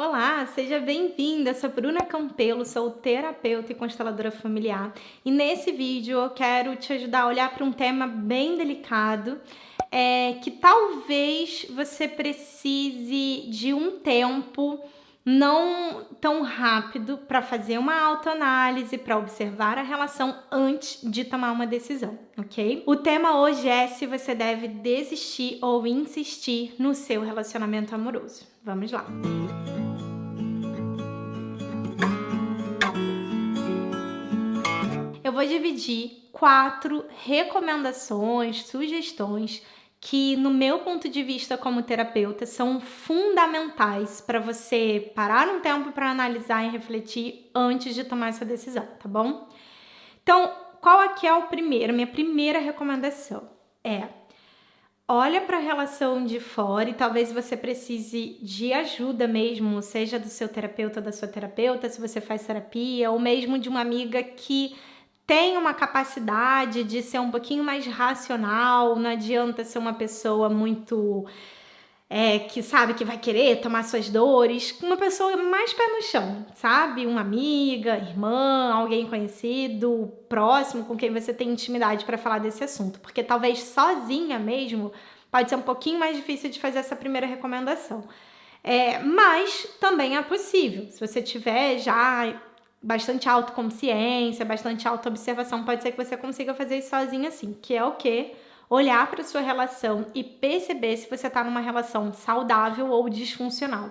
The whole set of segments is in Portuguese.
Olá, seja bem-vinda. Eu sou Bruna Campelo, sou terapeuta e consteladora familiar. E nesse vídeo eu quero te ajudar a olhar para um tema bem delicado, que talvez você precise de um tempo não tão rápido para fazer uma autoanálise, para observar a relação antes de tomar uma decisão, ok? O tema hoje é se você deve desistir ou insistir no seu relacionamento amoroso. Vamos lá. Eu vou dividir 4 recomendações, sugestões que, no meu ponto de vista como terapeuta, são fundamentais para você parar um tempo para analisar e refletir antes de tomar essa decisão, tá bom? Então, qual aqui é o primeiro? Minha primeira recomendação é: olha para a relação de fora e talvez você precise de ajuda mesmo, seja do seu terapeuta ou da sua terapeuta, se você faz terapia, ou mesmo de uma amiga que tem uma capacidade de ser um pouquinho mais racional. Não adianta ser uma pessoa muito que sabe que vai querer tomar suas dores, uma pessoa mais pé no chão, sabe? Uma amiga, irmã, alguém conhecido, próximo, com quem você tem intimidade para falar desse assunto, porque talvez sozinha mesmo pode ser um pouquinho mais difícil de fazer essa primeira recomendação. Mas também é possível, se você tiver já bastante autoconsciência, bastante autoobservação, pode ser que você consiga fazer isso sozinha assim, que é o quê? Olhar para sua relação e perceber se você está numa relação saudável ou disfuncional.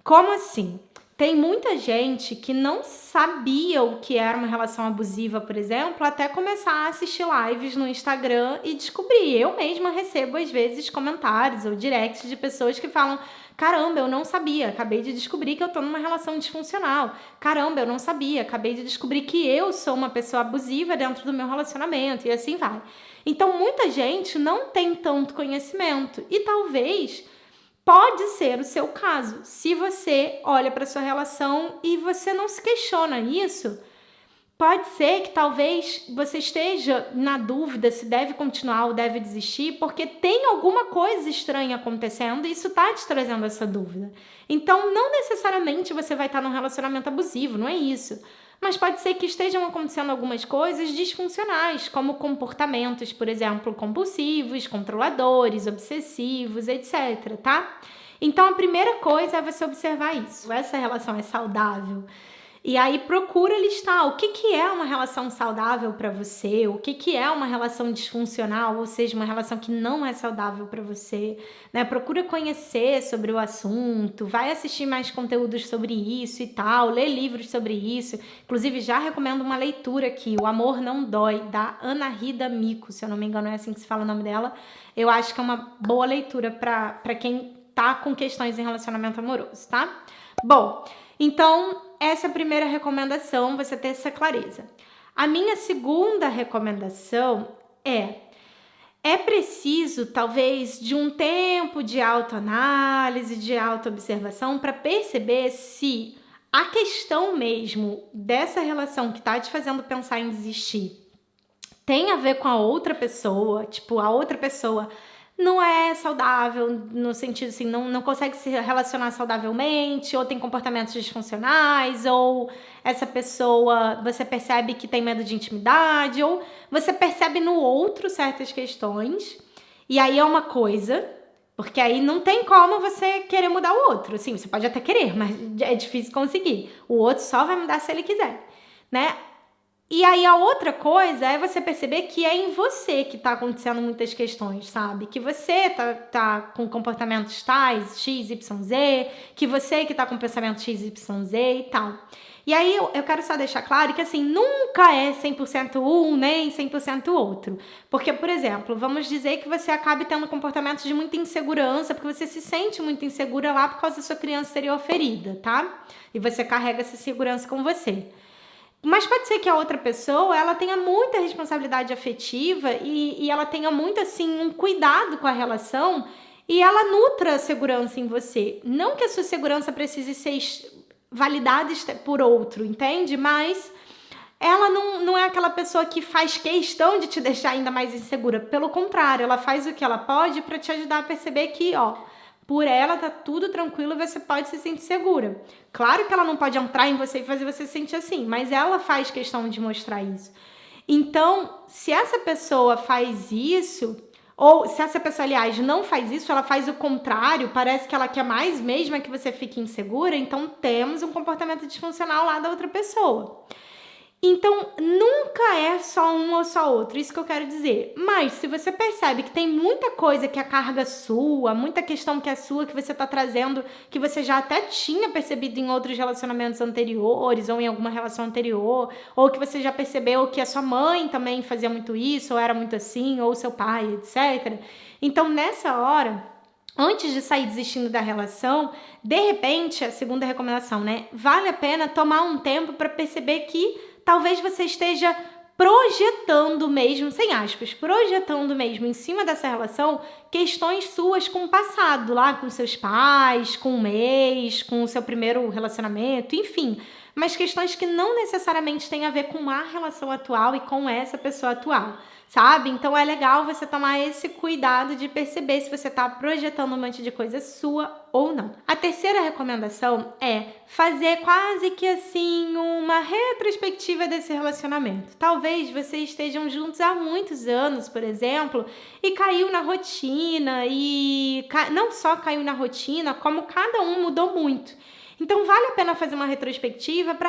Como assim? Tem muita gente que não sabia o que era uma relação abusiva, por exemplo, até começar a assistir lives no Instagram e descobrir. Eu mesma recebo, às vezes, comentários ou directs de pessoas que falam: caramba, eu não sabia, acabei de descobrir que eu tô numa relação disfuncional. Caramba, eu não sabia, acabei de descobrir que eu sou uma pessoa abusiva dentro do meu relacionamento, e assim vai. Então, muita gente não tem tanto conhecimento e talvez pode ser o seu caso. Se você olha para sua relação e você não se questiona isso, pode ser que talvez você esteja na dúvida se deve continuar ou deve desistir, porque tem alguma coisa estranha acontecendo e isso está te trazendo essa dúvida. Então, não necessariamente você vai estar num relacionamento abusivo, não é isso. Mas pode ser que estejam acontecendo algumas coisas disfuncionais, como comportamentos, por exemplo, compulsivos, controladores, obsessivos, etc, tá? Então, a primeira coisa é você observar isso. Essa relação é saudável? E aí procura listar o que é uma relação saudável para você, o que é uma relação disfuncional, ou seja, uma relação que não é saudável para você, né? Procura conhecer sobre o assunto, vai assistir mais conteúdos sobre isso e tal, ler livros sobre isso. Inclusive, já recomendo uma leitura aqui, O Amor Não Dói, da Anahida Mico, se eu não me engano é assim que se fala o nome dela. Eu acho que é uma boa leitura para quem tá com questões em relacionamento amoroso, tá? Bom, então essa é a primeira recomendação, você ter essa clareza. A minha segunda recomendação é preciso, talvez, de um tempo de autoanálise, de autoobservação, para perceber se a questão mesmo dessa relação que está te fazendo pensar em desistir tem a ver com a outra pessoa, tipo, a outra pessoa não é saudável, no sentido assim, não consegue se relacionar saudavelmente, ou tem comportamentos disfuncionais, ou essa pessoa, você percebe que tem medo de intimidade, ou você percebe no outro certas questões, e aí é uma coisa, porque aí não tem como você querer mudar o outro. Assim, você pode até querer, mas é difícil conseguir. O outro só vai mudar se ele quiser, né? E aí a outra coisa é você perceber que é em você que tá acontecendo muitas questões, sabe? Que você tá com comportamentos tais, X, Y, Z, que você que tá com pensamento X, Y, Z e tal. E aí eu quero só deixar claro que assim, nunca é 100% um nem 100% outro. Porque, por exemplo, vamos dizer que você acabe tendo comportamentos de muita insegurança, porque você se sente muito insegura lá por causa da sua criança exterior ferida, tá? E você carrega essa segurança com você. Mas pode ser que a outra pessoa, ela tenha muita responsabilidade afetiva e ela tenha muito, assim, um cuidado com a relação e ela nutra a segurança em você. Não que a sua segurança precise ser validada por outro, entende? Mas ela não é aquela pessoa que faz questão de te deixar ainda mais insegura. Pelo contrário, ela faz o que ela pode para te ajudar a perceber que, por ela tá tudo tranquilo e você pode se sentir segura. Claro que ela não pode entrar em você e fazer você se sentir assim, mas ela faz questão de mostrar isso. Então, se essa pessoa faz isso, ou se essa pessoa, aliás, não faz isso, ela faz o contrário, parece que ela quer mais mesmo é que você fique insegura, então temos um comportamento disfuncional lá da outra pessoa. Então, nunca é só um ou só outro, isso que eu quero dizer. Mas, se você percebe que tem muita coisa que é carga sua, muita questão que é sua, que você tá trazendo, que você já até tinha percebido em outros relacionamentos anteriores, ou em alguma relação anterior, ou que você já percebeu que a sua mãe também fazia muito isso, ou era muito assim, ou seu pai, etc. Então, nessa hora, antes de sair desistindo da relação, de repente, a segunda recomendação, né? Vale a pena tomar um tempo para perceber que talvez você esteja projetando mesmo, sem aspas, projetando mesmo em cima dessa relação questões suas com o passado, lá com seus pais, com o ex, com o seu primeiro relacionamento, enfim. Mas questões que não necessariamente têm a ver com a relação atual e com essa pessoa atual, sabe? Então é legal você tomar esse cuidado de perceber se você está projetando um monte de coisa sua ou não. A terceira recomendação é fazer quase que assim uma retrospectiva desse relacionamento. Talvez vocês estejam juntos há muitos anos, por exemplo, e caiu na rotina e não só caiu na rotina, como cada um mudou muito. Então vale a pena fazer uma retrospectiva para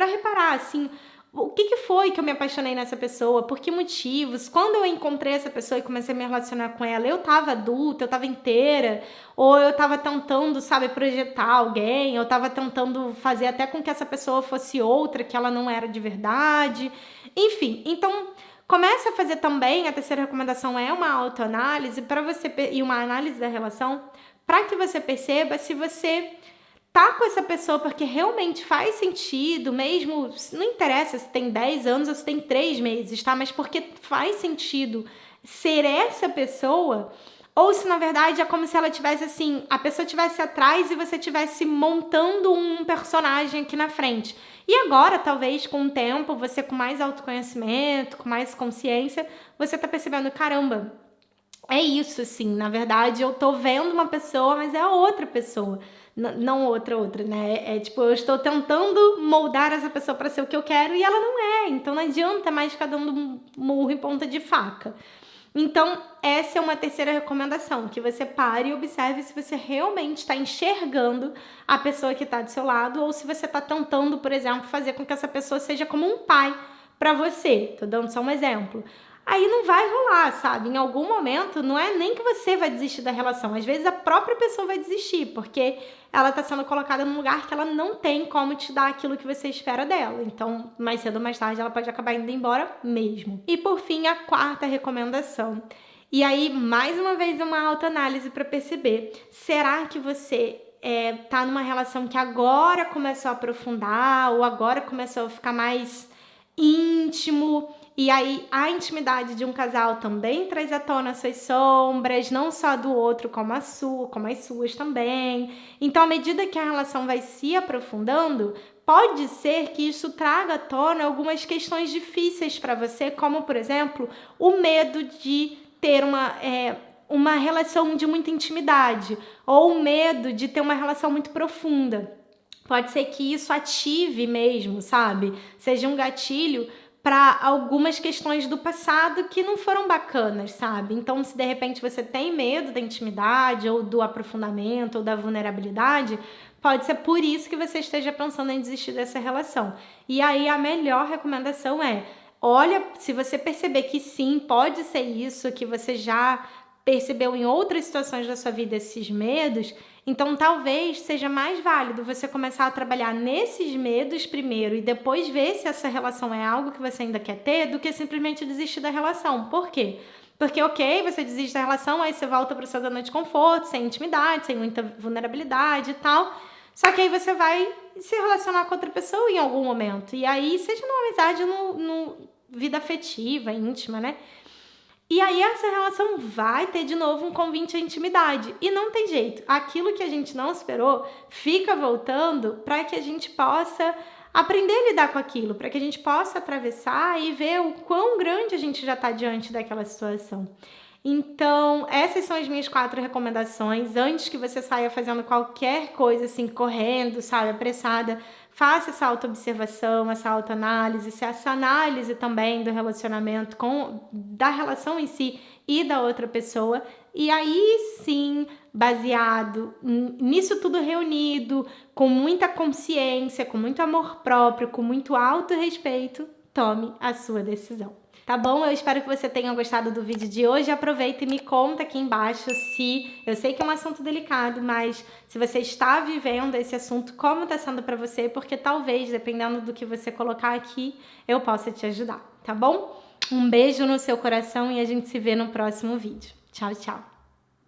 reparar assim, o que foi que eu me apaixonei nessa pessoa? Por que motivos? Quando eu encontrei essa pessoa e comecei a me relacionar com ela, eu tava adulta, eu tava inteira, ou eu tava tentando, sabe, projetar alguém, eu tava tentando fazer até com que essa pessoa fosse outra, que ela não era de verdade. Enfim, então comece a fazer também, a terceira recomendação é uma autoanálise para você e uma análise da relação, para que você perceba se você tá com essa pessoa porque realmente faz sentido, mesmo, não interessa se tem 10 anos ou se tem 3 meses, tá? Mas porque faz sentido ser essa pessoa, ou se na verdade é como se ela tivesse assim, a pessoa tivesse atrás e você tivesse montando um personagem aqui na frente. E agora, talvez, com o tempo, você com mais autoconhecimento, com mais consciência, você tá percebendo, caramba, é isso, assim, na verdade eu tô vendo uma pessoa, mas é outra pessoa. Não outra, né? É tipo, eu estou tentando moldar essa pessoa para ser o que eu quero e ela não é. Então não adianta mais ficar dando murro em ponta de faca. Então, essa é uma terceira recomendação, que você pare e observe se você realmente está enxergando a pessoa que está do seu lado ou se você está tentando, por exemplo, fazer com que essa pessoa seja como um pai para você. Tô dando só um exemplo. Aí não vai rolar, sabe? Em algum momento, não é nem que você vai desistir da relação. Às vezes a própria pessoa vai desistir, porque ela tá sendo colocada num lugar que ela não tem como te dar aquilo que você espera dela. Então, mais cedo ou mais tarde, ela pode acabar indo embora mesmo. E por fim, a quarta recomendação. E aí, mais uma vez, uma autoanálise para perceber. Será que você tá numa relação que agora começou a aprofundar ou agora começou a ficar mais íntimo? E aí, a intimidade de um casal também traz à tona suas sombras, não só do outro, como a sua, como as suas também. Então, à medida que a relação vai se aprofundando, pode ser que isso traga à tona algumas questões difíceis para você, como, por exemplo, o medo de ter uma relação de muita intimidade, ou o medo de ter uma relação muito profunda. Pode ser que isso ative mesmo, sabe? Seja um gatilho para algumas questões do passado que não foram bacanas, sabe? Então, se de repente você tem medo da intimidade, ou do aprofundamento, ou da vulnerabilidade, pode ser por isso que você esteja pensando em desistir dessa relação. E aí, a melhor recomendação é, olha, se você perceber que sim, pode ser isso, que você já percebeu em outras situações da sua vida esses medos, então talvez seja mais válido você começar a trabalhar nesses medos primeiro e depois ver se essa relação é algo que você ainda quer ter, do que simplesmente desistir da relação. Por quê? Porque, ok, você desiste da relação, aí você volta para a sua zona de conforto, sem intimidade, sem muita vulnerabilidade e tal. Só que aí você vai se relacionar com outra pessoa em algum momento. E aí, seja numa amizade, no vida afetiva, íntima, né? E aí essa relação vai ter de novo um convite à intimidade. E não tem jeito. Aquilo que a gente não esperou fica voltando para que a gente possa aprender a lidar com aquilo, para que a gente possa atravessar e ver o quão grande a gente já está diante daquela situação. Então, essas são as minhas 4 recomendações. Antes que você saia fazendo qualquer coisa, assim, correndo, sabe, apressada, faça essa autoobservação, essa autoanálise, essa análise também do relacionamento, da relação em si e da outra pessoa. E aí sim, baseado nisso tudo reunido, com muita consciência, com muito amor próprio, com muito autorrespeito, tome a sua decisão. Tá bom? Eu espero que você tenha gostado do vídeo de hoje. Aproveita e me conta aqui embaixo se... Eu sei que é um assunto delicado, mas se você está vivendo esse assunto, como está sendo para você, porque talvez, dependendo do que você colocar aqui, eu possa te ajudar, tá bom? Um beijo no seu coração e a gente se vê no próximo vídeo. Tchau, tchau!